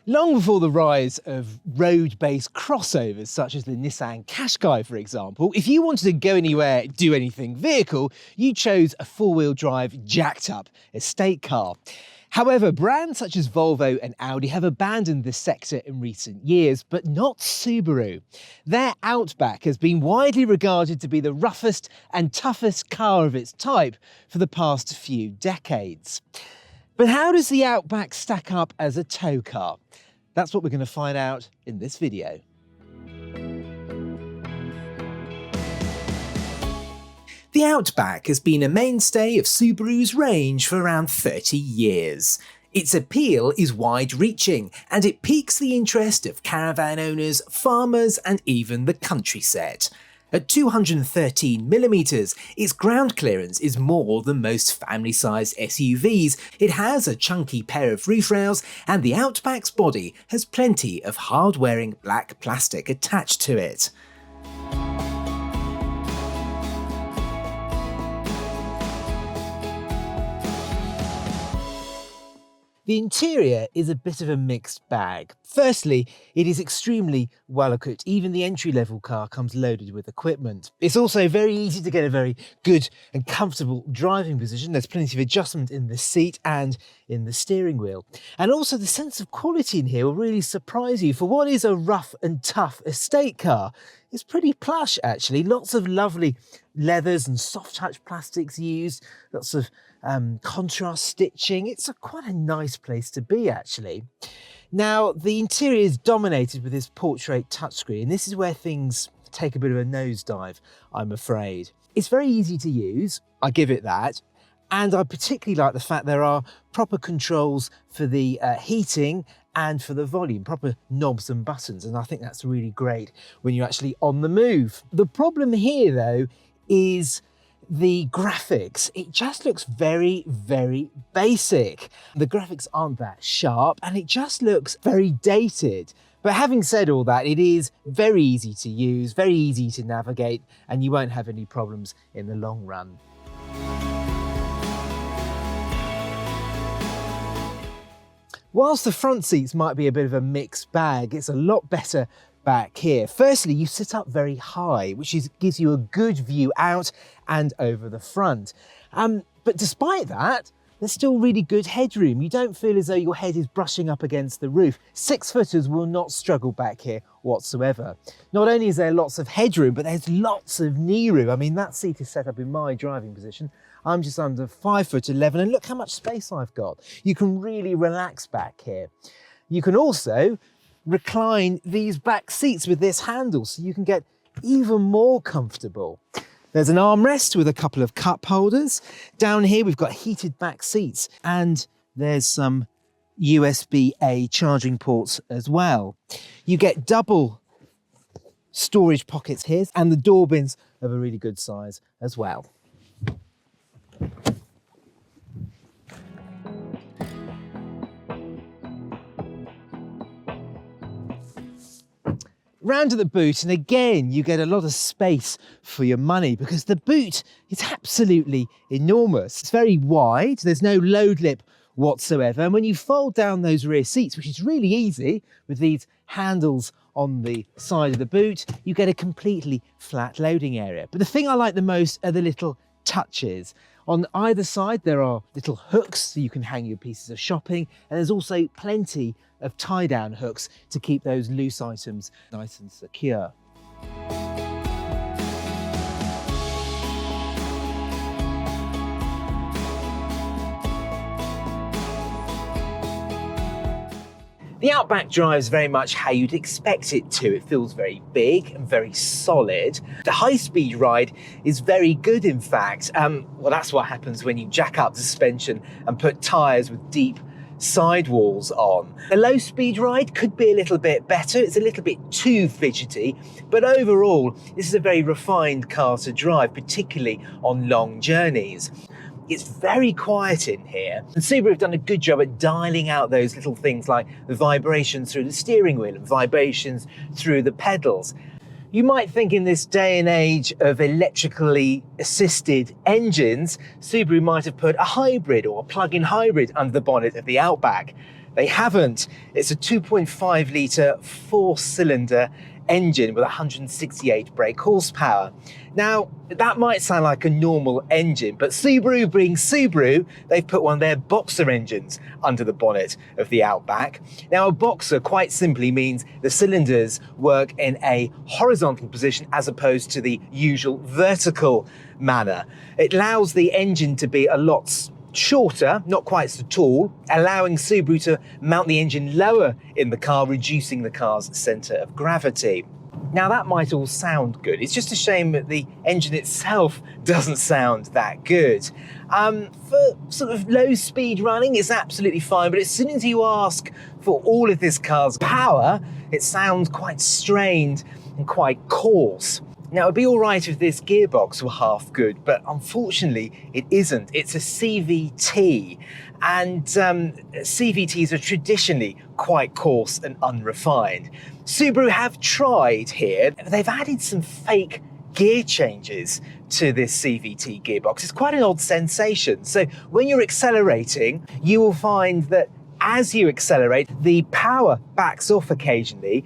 Long before the rise of road-based crossovers such as the Nissan Qashqai, for example, if you wanted to go anywhere, do anything vehicle, you chose a four-wheel drive, jacked-up estate car. However, brands such as Volvo and Audi have abandoned this sector in recent years, but not Subaru. Their Outback has been widely regarded to be the roughest and toughest car of its type for the past few decades. But how does the Outback stack up as a tow car? That's what we're going to find out in this video. The Outback has been a mainstay of Subaru's range for around 30 years. Its appeal is wide-reaching, and it piques the interest of caravan owners, farmers, and even the country set. At 213mm, its ground clearance is more than most family-sized SUVs. It has a chunky pair of roof rails, and the Outback's body has plenty of hard-wearing black plastic attached to it. The interior is a bit of a mixed bag. Firstly, it is extremely well equipped. Even the entry-level car comes loaded with equipment. It's also very easy to get a very good and comfortable driving position. There's plenty of adjustment in the seat and in the steering wheel. And also the sense of quality in here will really surprise you. For what is a rough and tough estate car, it's pretty plush actually. Lots of lovely leathers and soft touch plastics used, lots of contrast stitching. It's quite a nice place to be actually. Now the interior is dominated with this portrait touchscreen. This is where things take a bit of a nosedive, I'm afraid. It's very easy to use, I give it that. And I particularly like the fact there are proper controls for the heating and for the volume, proper knobs and buttons. And I think that's really great when you're actually on the move. The problem here though is the graphics. It just looks very, very basic. The graphics aren't that sharp and it just looks very dated. But having said all that, it is very easy to use, very easy to navigate, and you won't have any problems in the long run. Whilst the front seats might be a bit of a mixed bag, it's a lot better back here. Firstly, you sit up very high, which gives you a good view out and over the front. But despite that, there's still really good headroom. You don't feel as though your head is brushing up against the roof. 6-footers will not struggle back here whatsoever. Not only is there lots of headroom, but there's lots of knee room. I mean, that seat is set up in my driving position. I'm just under 5'11", and look how much space I've got. You can really relax back here. You can also recline these back seats with this handle, so you can get even more comfortable. There's an armrest with a couple of cup holders. Down here we've got heated back seats, and there's some USB-A charging ports as well. You get double storage pockets here, and the door bins of a really good size as well. Round to the boot, and again you get a lot of space for your money because the boot is absolutely enormous. It's very wide, there's no load lip whatsoever, and when you fold down those rear seats, which is really easy with these handles on the side of the boot, you get a completely flat loading area. But the thing I like the most are the little touches. On either side there are little hooks so you can hang your pieces of shopping, and there's also plenty of tie-down hooks to keep those loose items nice and secure. The Outback drives very much how you'd expect it to. It feels very big and very solid. The high-speed ride is very good, in fact. Well, that's what happens when you jack up the suspension and put tyres with deep sidewalls on. The low-speed ride could be a little bit better. It's a little bit too fidgety, but overall, this is a very refined car to drive, particularly on long journeys. It's very quiet in here, and Subaru have done a good job at dialing out those little things like the vibrations through the steering wheel and vibrations through the pedals. You might think in this day and age of electrically assisted engines, Subaru might have put a hybrid or a plug-in hybrid under the bonnet of the Outback. They haven't. It's a 2.5 litre 4-cylinder engine with 168 brake horsepower. Now, that might sound like a normal engine, but Subaru being Subaru, they've put one of their boxer engines under the bonnet of the Outback. Now, a boxer quite simply means the cylinders work in a horizontal position as opposed to the usual vertical manner. It allows the engine to be a lot shorter, not quite so tall, allowing Subaru to mount the engine lower in the car, reducing the car's centre of gravity. Now that might all sound good. It's just a shame that the engine itself doesn't sound that good. For sort of low speed running, it's absolutely fine, but as soon as you ask for all of this car's power, it sounds quite strained and quite coarse. Now, it'd be all right if this gearbox were half good, but unfortunately it isn't. It's a CVT, and CVTs are traditionally quite coarse and unrefined. Subaru have tried here. They've added some fake gear changes to this CVT gearbox. It's quite an odd sensation. So when you're accelerating, you will find that as you accelerate, the power backs off occasionally,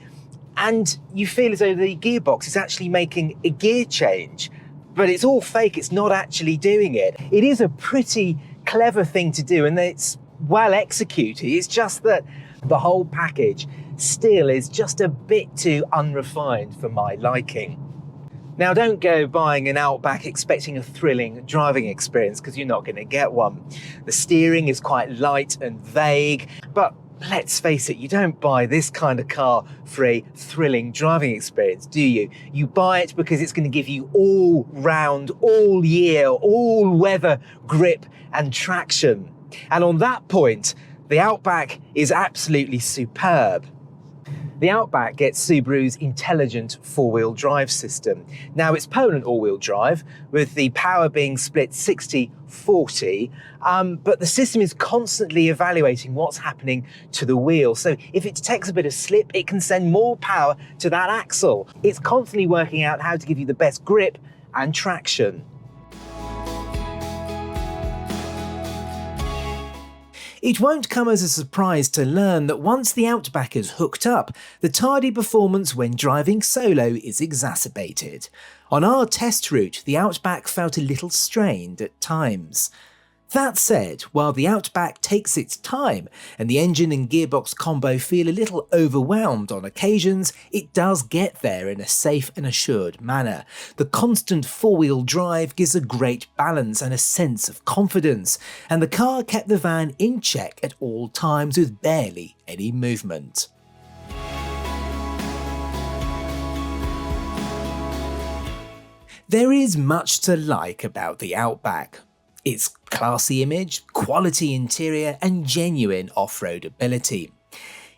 and you feel as though the gearbox is actually making a gear change, but it's all fake. It's not actually doing it. It is a pretty clever thing to do, and it's well executed. It's just that the whole package still is just a bit too unrefined for my liking. Now, don't go buying an Outback expecting a thrilling driving experience, because you're not going to get one. The steering is quite light and vague, but let's face it, you don't buy this kind of car for a thrilling driving experience, do you? You buy it because it's going to give you all-round, all-year, all-weather grip and traction. And on that point, the Outback is absolutely superb. The Outback gets Subaru's intelligent four-wheel drive system. Now, it's Poland all-wheel drive, with the power being split 60-40, but the system is constantly evaluating what's happening to the wheel. So if it detects a bit of slip, it can send more power to that axle. It's constantly working out how to give you the best grip and traction. It won't come as a surprise to learn that once the Outback is hooked up, the tardy performance when driving solo is exacerbated. On our test route, the Outback felt a little strained at times. That said, while the Outback takes its time and the engine and gearbox combo feel a little overwhelmed on occasions, it does get there in a safe and assured manner. The constant four-wheel drive gives a great balance and a sense of confidence, and the car kept the van in check at all times with barely any movement. There is much to like about the Outback. Its classy image, quality interior, and genuine off-road ability.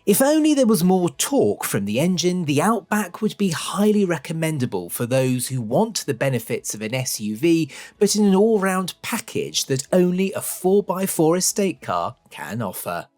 If only there was more torque from the engine, the Outback would be highly recommendable for those who want the benefits of an SUV, but in an all-round package that only a 4x4 estate car can offer.